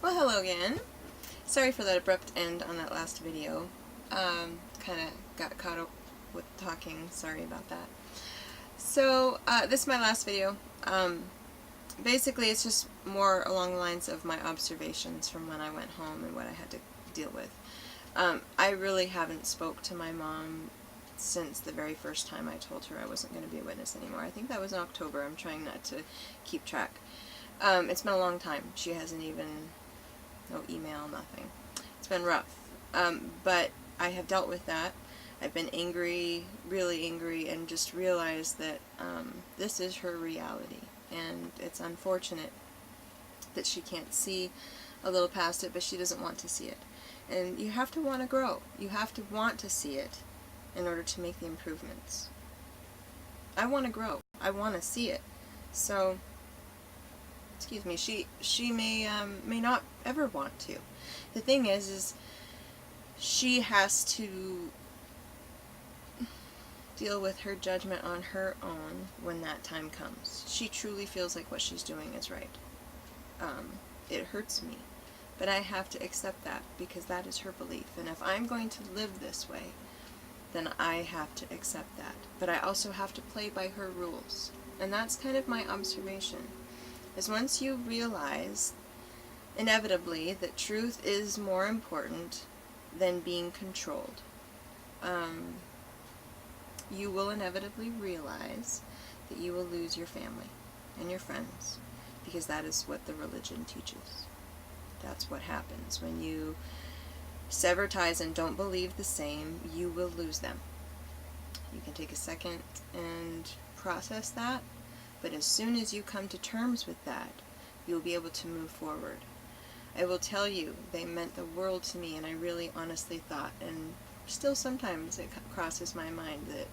Well, hello again. Sorry for that abrupt end on that last video. Kind of got caught up with talking. Sorry about that. So, this is my last video. Basically, it's just more along the lines of my observations from when I went home and what I had to deal with. I really haven't spoke to my mom since the very first time I told her I wasn't going to be a witness anymore. I think that was in October. I'm trying not to keep track. It's been a long time. She hasn't even... no email, nothing. It's been rough. But I have dealt with that. I've been angry, really angry, and just realized that this is her reality. And it's unfortunate that she can't see a little past it, but she doesn't want to see it. And you have to want to grow. You have to want to see it in order to make the improvements. I want to grow. I want to see it. So... excuse me, she may not ever want to. The thing is she has to deal with her judgment on her own when that time comes. She truly feels like what she's doing is right. It hurts me, but I have to accept that because that is her belief. And if I'm going to live this way, then I have to accept that. But I also have to play by her rules. And that's kind of my observation. Is once you realize, inevitably, that truth is more important than being controlled, you will inevitably realize that you will lose your family and your friends, because that is what the religion teaches. That's what happens. When you sever ties and don't believe the same, you will lose them. You can take a second and process that. But as soon as you come to terms with that, you'll be able to move forward. I will tell you, they meant the world to me, and I really honestly thought, and still sometimes it crosses my mind, that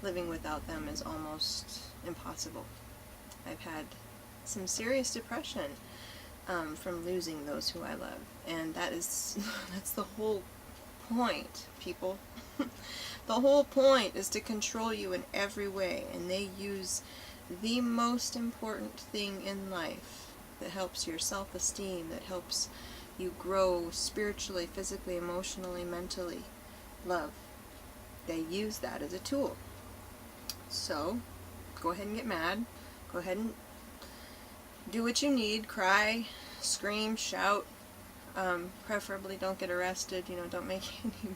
living without them is almost impossible. I've had some serious depression from losing those who I love, and that's the whole point, people. The whole point is to control you in every way, and they use the most important thing in life that helps your self-esteem, that helps you grow spiritually, physically, emotionally, mentally, love. They use that as a tool. So, go ahead and get mad. Go ahead and do what you need. Cry, scream, shout. Preferably don't get arrested. Don't make any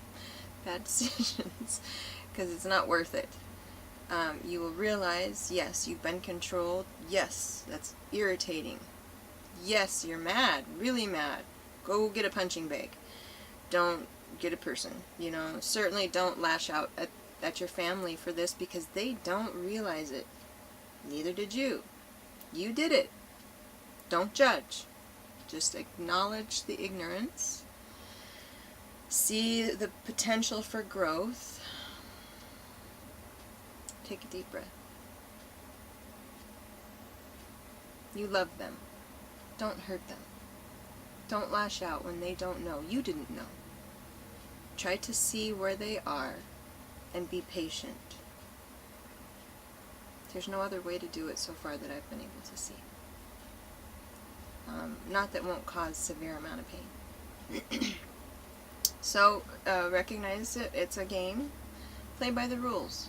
bad decisions, because it's not worth it. You will realize, yes, you've been controlled. Yes, that's irritating. Yes, you're mad, really mad. Go get a punching bag. Don't get a person. Certainly don't lash out at your family for this, because they don't realize it. Neither did you. You did it. Don't judge. Just acknowledge the ignorance. See the potential for growth. Take a deep breath. You love them. Don't hurt them. Don't lash out when they don't know. You didn't know. Try to see where they are and be patient. There's no other way to do it so far that I've been able to see. Not that won't cause severe amount of pain. So, recognize it. It's a game. Play by the rules.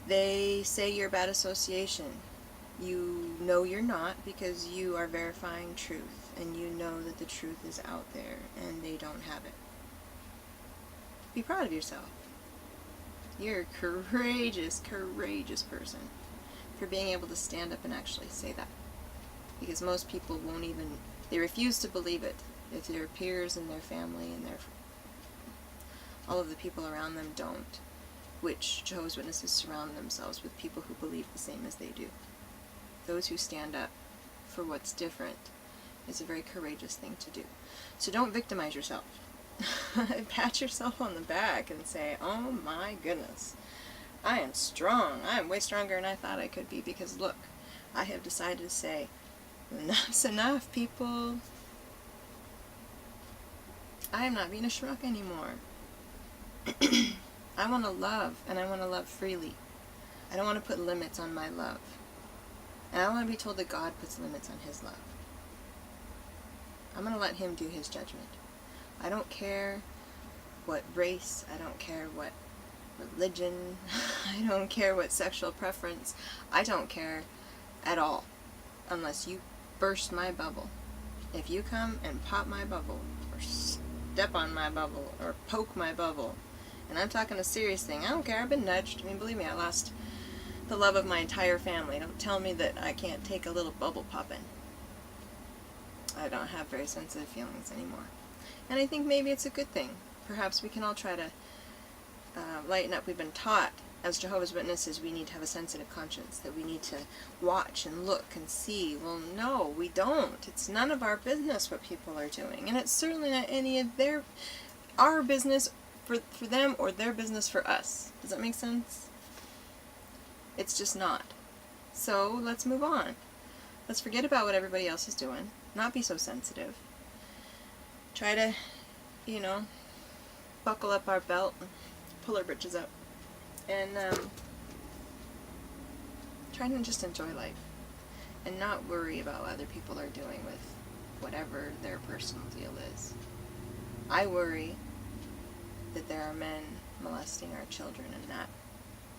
They say you're bad association. You know you're not, because you are verifying truth, and you know that the truth is out there, and they don't have it. Be proud of yourself. You're a courageous, courageous person for being able to stand up and actually say that. Because most people won't even, they refuse to believe it. If their peers and their family and all of the people around them don't. Which Jehovah's Witnesses surround themselves with people who believe the same as they do. Those who stand up for what's different is a very courageous thing to do. So don't victimize yourself. Pat yourself on the back and say, oh my goodness, I am strong. I am way stronger than I thought I could be, because look, I have decided to say, enough's enough, people. I am not being a schmuck anymore. I want to love, and I want to love freely. I don't want to put limits on my love. And I don't want to be told that God puts limits on His love. I'm going to let him do his judgment. I don't care what race, I don't care what religion, I don't care what sexual preference, I don't care at all unless you burst my bubble. If you come and pop my bubble, or step on my bubble, or poke my bubble, and I'm talking a serious thing, I don't care, I've been nudged. I mean, believe me, I lost the love of my entire family. Don't tell me that I can't take a little bubble popping. I don't have very sensitive feelings anymore. And I think maybe it's a good thing. Perhaps we can all try to lighten up. We've been taught as Jehovah's Witnesses we need to have a sensitive conscience, that we need to watch and look and see. Well, no, we don't. It's none of our business what people are doing. And it's certainly not any of our business for them or their business for us. Does that make sense? It's just not. So let's move on. Let's forget about what everybody else is doing. Not be so sensitive. Try to, buckle up our belt and pull our britches up. And try to just enjoy life. And not worry about what other people are doing with whatever their personal deal is. I worry that there are men molesting our children in that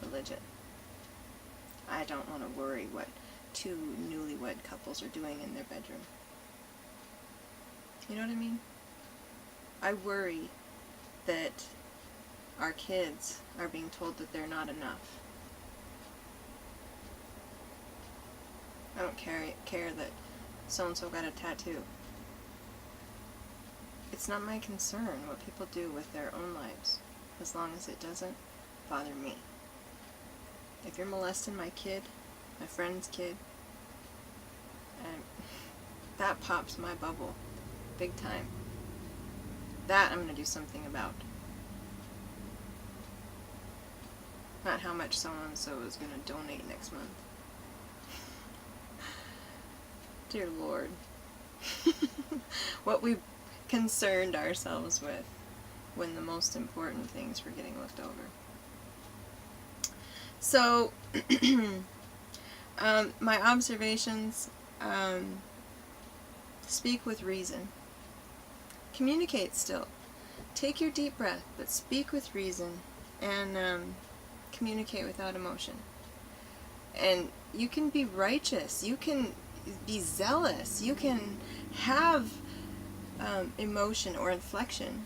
religion. I don't want to worry what two newlywed couples are doing in their bedroom. You know what I mean? I worry that our kids are being told that they're not enough. I don't care that so-and-so got a tattoo. It's not my concern what people do with their own lives, as long as it doesn't bother me. If you're molesting my kid, my friend's kid, that pops my bubble big time. That I'm going to do something about. Not how much so-and-so is going to donate next month. Dear Lord. What we concerned ourselves with when the most important things were getting looked over. So, my observations, speak with reason. Communicate still. Take your deep breath, but speak with reason and communicate without emotion. And you can be righteous. You can be zealous. You can have emotion or inflection.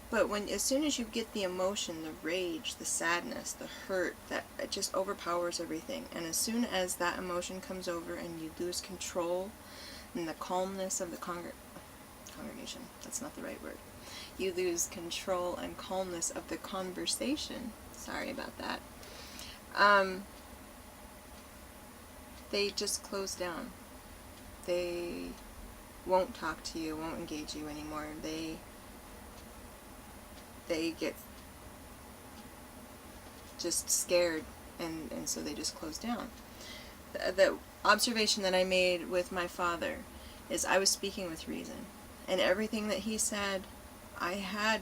But as soon as you get the emotion, the rage, the sadness, the hurt, that it just overpowers everything. And as soon as that emotion comes over and you lose control and the calmness of the congregation, that's not the right word. You lose control and calmness of the conversation. Sorry about that. They just close down. They won't talk to you, won't engage you anymore. They get just scared, and so they just close down. The observation that I made with my father is I was speaking with reason, and everything that he said, I had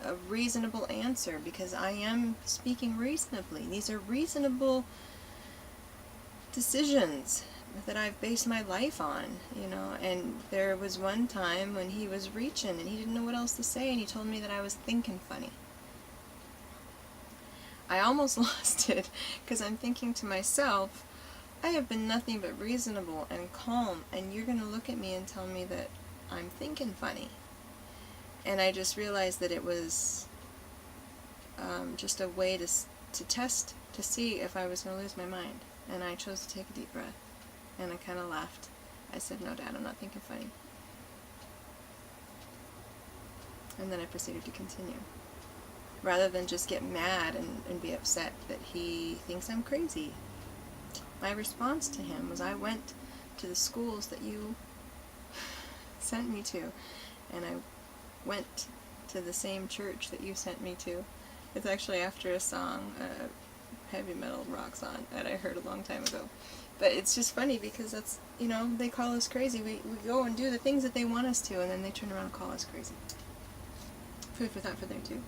a reasonable answer because I am speaking reasonably. These are reasonable decisions that I've based my life on, and there was one time when he was reaching and he didn't know what else to say, and he told me that I was thinking funny. I almost lost it because I'm thinking to myself, I have been nothing but reasonable and calm, and you're going to look at me and tell me that I'm thinking funny. And I just realized that it was just a way to test, to see if I was going to lose my mind. And I chose to take a deep breath. And I kind of laughed. I said, "No, Dad, I'm not thinking funny." And then I proceeded to continue. Rather than just get mad and be upset that he thinks I'm crazy. My response to him was, I went to the schools that you sent me to. And I went to the same church that you sent me to. It's actually after a song, a heavy metal rock song that I heard a long time ago. But it's just funny because that's, they call us crazy. We go and do the things that they want us to, and then they turn around and call us crazy. Food for thought for there, too.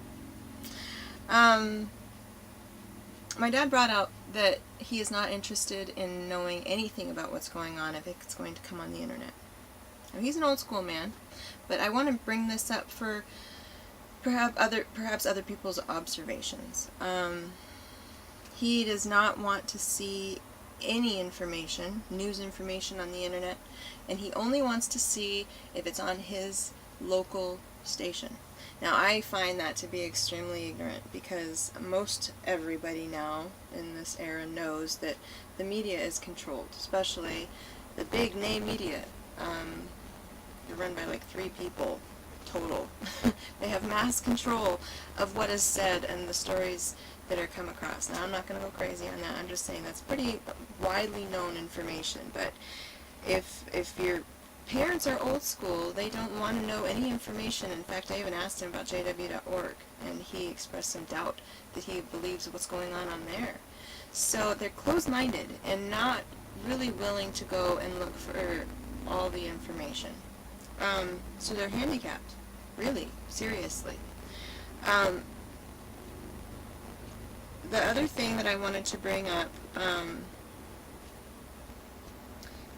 My dad brought out that he is not interested in knowing anything about what's going on if it's going to come on the internet. Now, he's an old school man, but I want to bring this up for perhaps other people's observations. He does not want to see any information, news information on the internet, and he only wants to see if it's on his local station. Now, I find that to be extremely ignorant, because most everybody now in this era knows that the media is controlled, especially the big name media. They're run by like 3 people total. They have mass control of what is said and the stories that are come across. Now, I'm not going to go crazy on that. I'm just saying that's pretty widely known information. But if your parents are old school, they don't want to know any information. In fact, I even asked him about jw.org, and he expressed some doubt that he believes what's going on there. So they're closed-minded and not really willing to go and look for all the information. So they're handicapped, really, seriously. The other thing that I wanted to bring up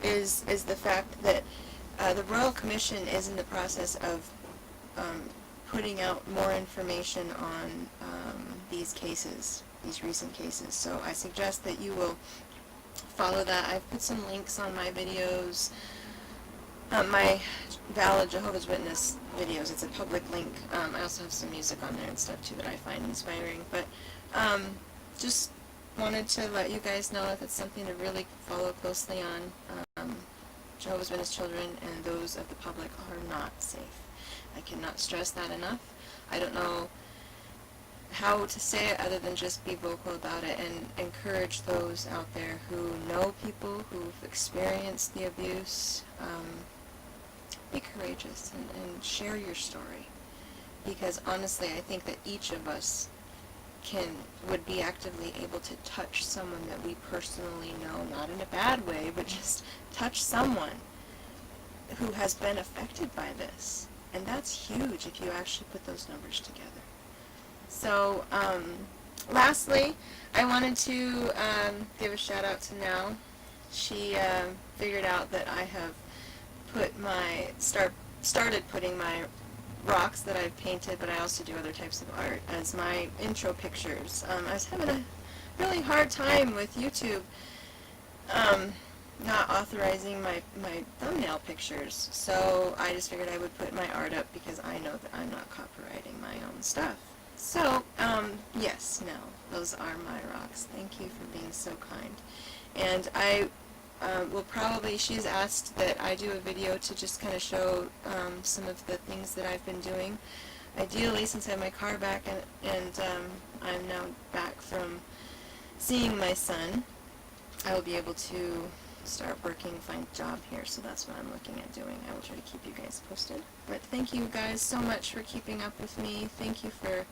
is the fact that the Royal Commission is in the process of putting out more information on these cases, these recent cases. So I suggest that you will follow that. I've put some links on my videos, my Valid Jehovah's Witness videos. It's a public link. I also have some music on there and stuff too that I find inspiring. But just wanted to let you guys know if it's something to really follow closely on. Jehovah's Witness children and those of the public are not safe. I cannot stress that enough. I don't know how to say it other than just be vocal about it and encourage those out there who know people who've experienced the abuse. Be courageous and share your story, because honestly I think that each of us would be actively able to touch someone that we personally know, not in a bad way, but just touch someone who has been affected by this. And that's huge if you actually put those numbers together. So, lastly, I wanted to give a shout out to Now. She figured out that I have started putting my rocks that I've painted, but I also do other types of art, as my intro pictures. I was having a really hard time with YouTube not authorizing my thumbnail pictures, so I just figured I would put my art up because I know that I'm not copyrighting my own stuff. So, yes, no, those are my rocks. Thank you for being so kind. And I will probably, she's asked that I do a video to just kind of show some of the things that I've been doing. Ideally, since I have my car back and I'm now back from seeing my son, I will be able to start working, find a job here, so that's what I'm looking at doing. I will try to keep you guys posted. But thank you guys so much for keeping up with me. Thank you for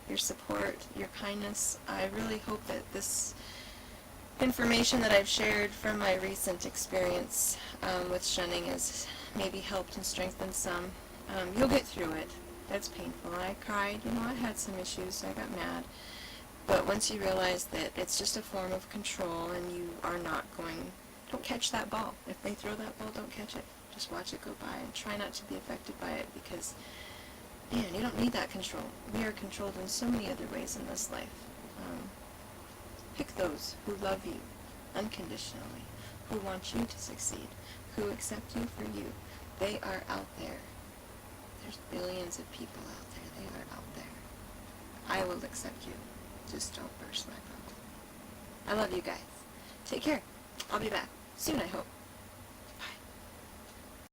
your support, your kindness. I really hope that this information that I've shared from my recent experience with shunning has maybe helped and strengthened some. You'll get through it. It's painful. I cried. I had some issues. I got mad. But once you realize that it's just a form of control and you are not going, don't catch that ball. If they throw that ball, don't catch it. Just watch it go by and try not to be affected by it, because, man, you don't need that control. We are controlled in so many other ways in this life. Pick those who love you unconditionally, who want you to succeed, who accept you for you. They are out there. There's billions of people out there. They are out there. I will accept you. Just don't burst my bubble. I love you guys. Take care. I'll be back soon, I hope.